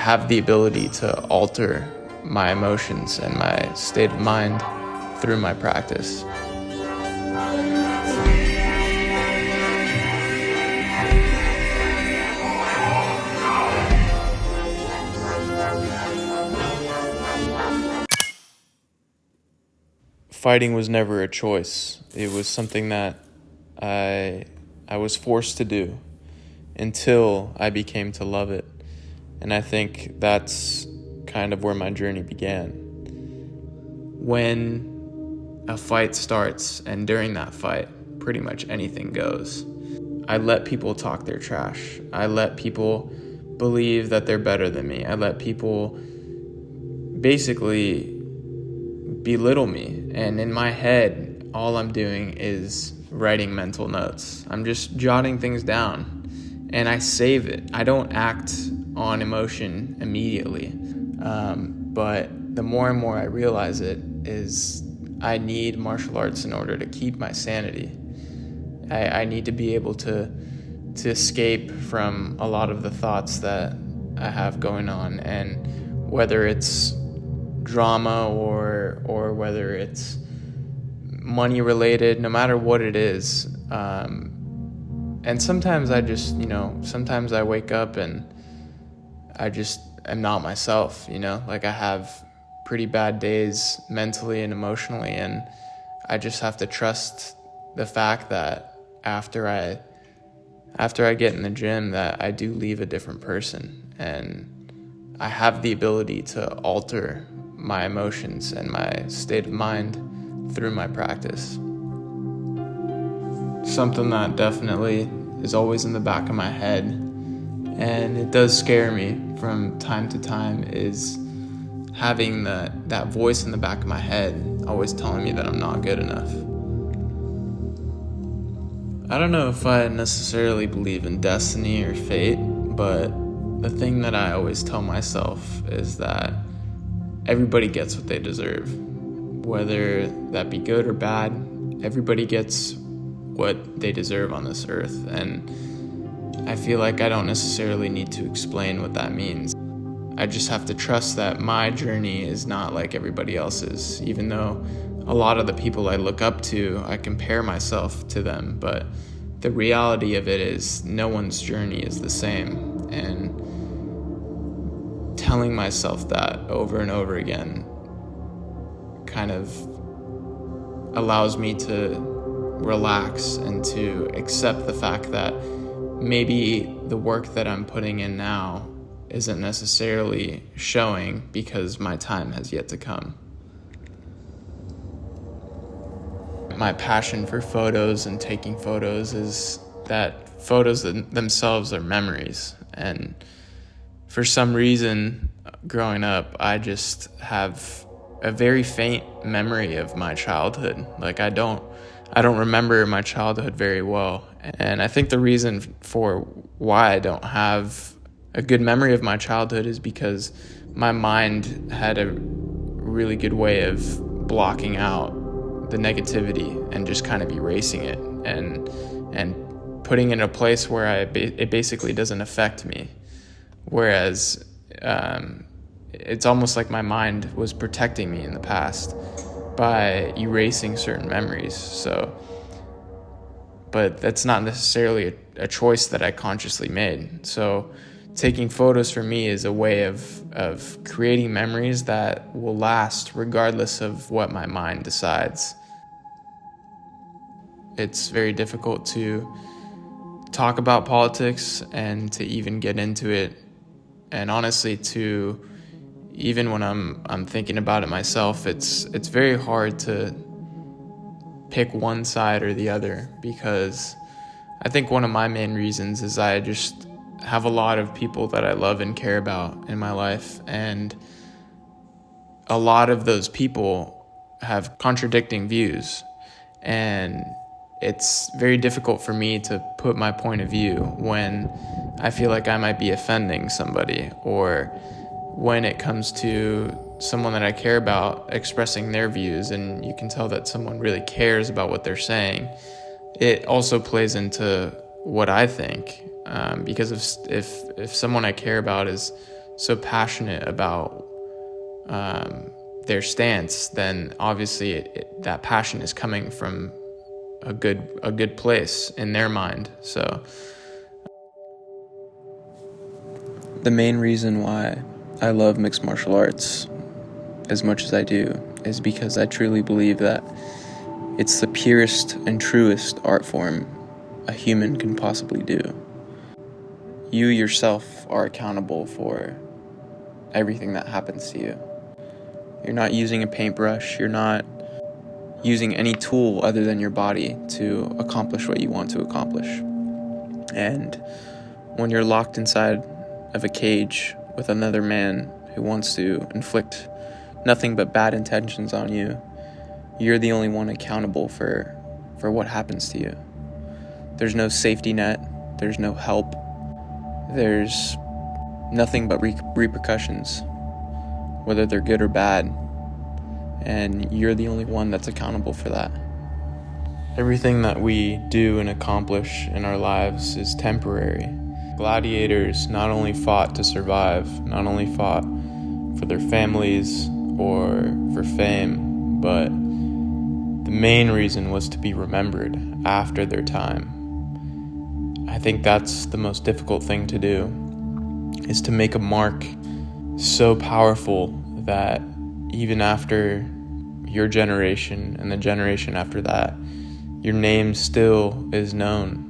have the ability to alter my emotions and my state of mind through my practice. Fighting was never a choice. It was something that I was forced to do until I became to love it. And I think that's kind of where my journey began. When a fight starts, and during that fight, pretty much anything goes, I let people talk their trash. I let people believe that they're better than me. I let people basically belittle me. And in my head, all I'm doing is writing mental notes. I'm just jotting things down and I save it. I don't act on emotion immediately. But the more and more I realize it is I need martial arts in order to keep my sanity. I need to be able to escape from a lot of the thoughts that I have going on, and whether it's drama or whether it's money related, no matter what it is. And sometimes I just, sometimes I wake up and I just am not myself, like I have pretty bad days mentally and emotionally, and I just have to trust the fact that after I get in the gym that I do leave a different person, and I have the ability to alter my emotions and my state of mind through my practice. Something that definitely is always in the back of my head, and it does scare me from time to time, is having that voice in the back of my head always telling me that I'm not good enough. I don't know if I necessarily believe in destiny or fate, but the thing that I always tell myself is that everybody gets what they deserve. Whether that be good or bad, everybody gets what they deserve on this earth. And I feel like I don't necessarily need to explain what that means. I just have to trust that my journey is not like everybody else's, even though a lot of the people I look up to, I compare myself to them, but the reality of it is no one's journey is the same. And telling myself that over and over again kind of allows me to relax and to accept the fact that maybe the work that I'm putting in now isn't necessarily showing because my time has yet to come. My passion for photos and taking photos is that photos themselves are memories. And for some reason, growing up, I just have a very faint memory of my childhood. Like I don't remember my childhood very well. And I think the reason for why I don't have a good memory of my childhood is because my mind had a really good way of blocking out the negativity and just kind of erasing it and putting it in a place where it basically doesn't affect me. Whereas it's almost like my mind was protecting me in the past by erasing certain memories. But that's not necessarily a choice that I consciously made. So taking photos for me is a way of creating memories that will last regardless of what my mind decides. It's very difficult to talk about politics and to even get into it. And honestly, even when I'm thinking about it myself, it's very hard to pick one side or the other, because I think one of my main reasons is I just have a lot of people that I love and care about in my life, and a lot of those people have contradicting views, and it's very difficult for me to put my point of view when I feel like I might be offending somebody, or when it comes to someone that I care about expressing their views and you can tell that someone really cares about what they're saying. It also plays into what I think, because if someone I care about is so passionate about their stance, then obviously that passion is coming from a good place in their mind. So the main reason why I love mixed martial arts as much as I do is because I truly believe that it's the purest and truest art form a human can possibly do. You yourself are accountable for everything that happens to you. You're not using a paintbrush, you're not using any tool other than your body to accomplish what you want to accomplish. And when you're locked inside of a cage with another man who wants to inflict nothing but bad intentions on you, you're the only one accountable for what happens to you. There's no safety net, there's no help, there's nothing but repercussions, whether they're good or bad, and you're the only one that's accountable for that. Everything that we do and accomplish in our lives is temporary. Gladiators not only fought to survive, not only fought for their families or for fame, but the main reason was to be remembered after their time. I think that's the most difficult thing to do, is to make a mark so powerful that even after your generation and the generation after that, your name still is known